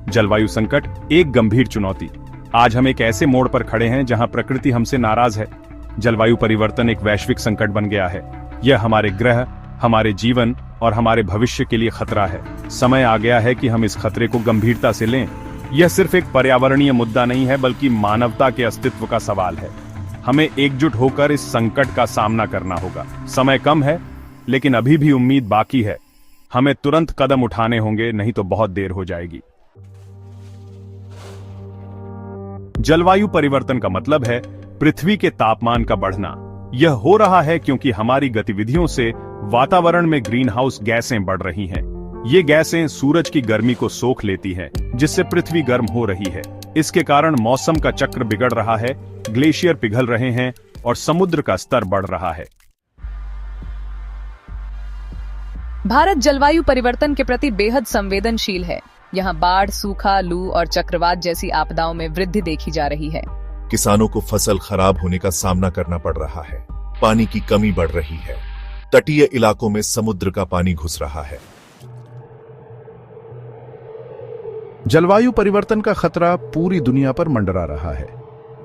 जलवायु संकट एक गंभीर चुनौती। आज हम एक ऐसे मोड़ पर खड़े हैं जहां प्रकृति हमसे नाराज है। जलवायु परिवर्तन एक वैश्विक संकट बन गया है। यह हमारे ग्रह, हमारे जीवन और हमारे भविष्य के लिए खतरा है। समय आ गया है कि हम इस खतरे को गंभीरता से लें। यह सिर्फ एक पर्यावरणीय मुद्दा नहीं है, बल्कि मानवता के अस्तित्व का सवाल है। हमें एकजुट होकर इस संकट का सामना करना होगा। समय कम है, लेकिन अभी भी उम्मीद बाकी है। हमें तुरंत कदम उठाने होंगे, नहीं तो बहुत देर हो जाएगी। जलवायु परिवर्तन का मतलब है पृथ्वी के तापमान का बढ़ना। यह हो रहा है क्योंकि हमारी गतिविधियों से वातावरण में ग्रीन हाउस गैसें बढ़ रही हैं। ये गैसें सूरज की गर्मी को सोख लेती हैं, जिससे पृथ्वी गर्म हो रही है। इसके कारण मौसम का चक्र बिगड़ रहा है, ग्लेशियर पिघल रहे हैं और समुद्र का स्तर बढ़ रहा है। भारत जलवायु परिवर्तन के प्रति बेहद संवेदनशील है। यहाँ बाढ़, सूखा, लू और चक्रवात जैसी आपदाओं में वृद्धि देखी जा रही है। किसानों को फसल खराब होने का सामना करना पड़ रहा है। पानी की कमी बढ़ रही है। तटीय इलाकों में समुद्र का पानी घुस रहा है। जलवायु परिवर्तन का खतरा पूरी दुनिया पर मंडरा रहा है।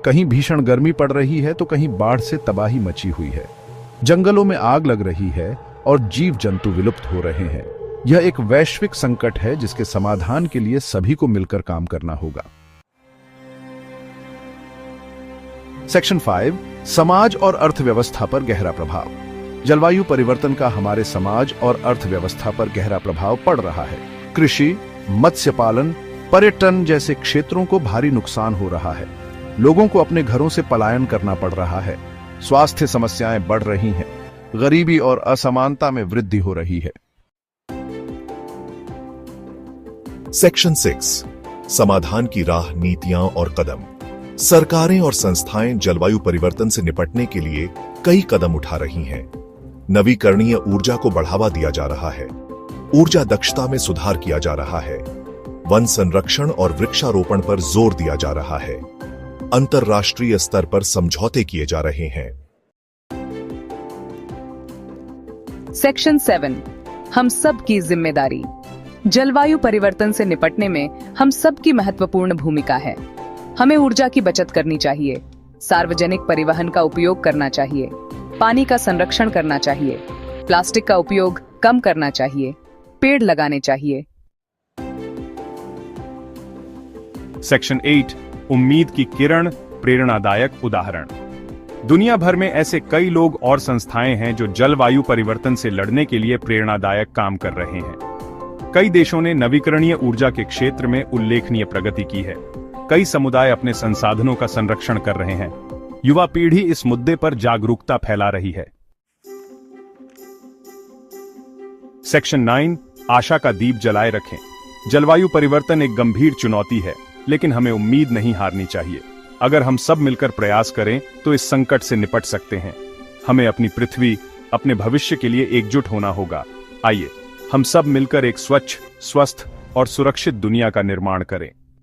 कहीं भीषण गर्मी पड़ रही है तो कहीं बाढ़ से तबाही मची हुई है। जंगलों में आग लग रही है और जीव जंतु विलुप्त हो रहे हैं। यह एक वैश्विक संकट है जिसके समाधान के लिए सभी को मिलकर काम करना होगा। सेक्शन 5, समाज और अर्थव्यवस्था पर गहरा प्रभाव। जलवायु परिवर्तन का हमारे समाज और अर्थव्यवस्था पर गहरा प्रभाव पड़ रहा है। कृषि, मत्स्य पालन, पर्यटन जैसे क्षेत्रों को भारी नुकसान हो रहा है। लोगों को अपने घरों से पलायन करना पड़ रहा है। स्वास्थ्य समस्याएं बढ़ रही हैं। गरीबी और असमानता में वृद्धि हो रही है। सेक्शन 6, समाधान की राह, नीतियां और कदम। सरकारें और संस्थाएं जलवायु परिवर्तन से निपटने के लिए कई कदम उठा रही हैं। नवीकरणीय ऊर्जा को बढ़ावा दिया जा रहा है। ऊर्जा दक्षता में सुधार किया जा रहा है। वन संरक्षण और वृक्षारोपण पर जोर दिया जा रहा है। अंतर्राष्ट्रीय स्तर पर समझौते किए जा रहे हैं। सेक्शन 7, हम सब की जिम्मेदारी। जलवायु परिवर्तन से निपटने में हम सब की महत्वपूर्ण भूमिका है। हमें ऊर्जा की बचत करनी चाहिए, सार्वजनिक परिवहन का उपयोग करना चाहिए, पानी का संरक्षण करना चाहिए, प्लास्टिक का उपयोग कम करना चाहिए, पेड़ लगाने चाहिए। सेक्शन 8, उम्मीद की किरण, प्रेरणादायक उदाहरण। दुनिया भर में ऐसे कई लोग और संस्थाएं हैं जो जलवायु परिवर्तन से लड़ने के लिए प्रेरणादायक काम कर रहे हैं। कई देशों ने नवीकरणीय ऊर्जा के क्षेत्र में उल्लेखनीय प्रगति की है। कई समुदाय अपने संसाधनों का संरक्षण कर रहे हैं। युवा पीढ़ी इस मुद्दे पर जागरूकता फैला रही है। सेक्शन 9, आशा का दीप जलाए रखें। जलवायु परिवर्तन एक गंभीर चुनौती है, लेकिन हमें उम्मीद नहीं हारनी चाहिए। अगर हम सब मिलकर प्रयास करें तो इस संकट से निपट सकते हैं। हमें अपनी पृथ्वी, अपने भविष्य के लिए एकजुट होना होगा। आइए हम सब मिलकर एक स्वच्छ, स्वस्थ और सुरक्षित दुनिया का निर्माण करें।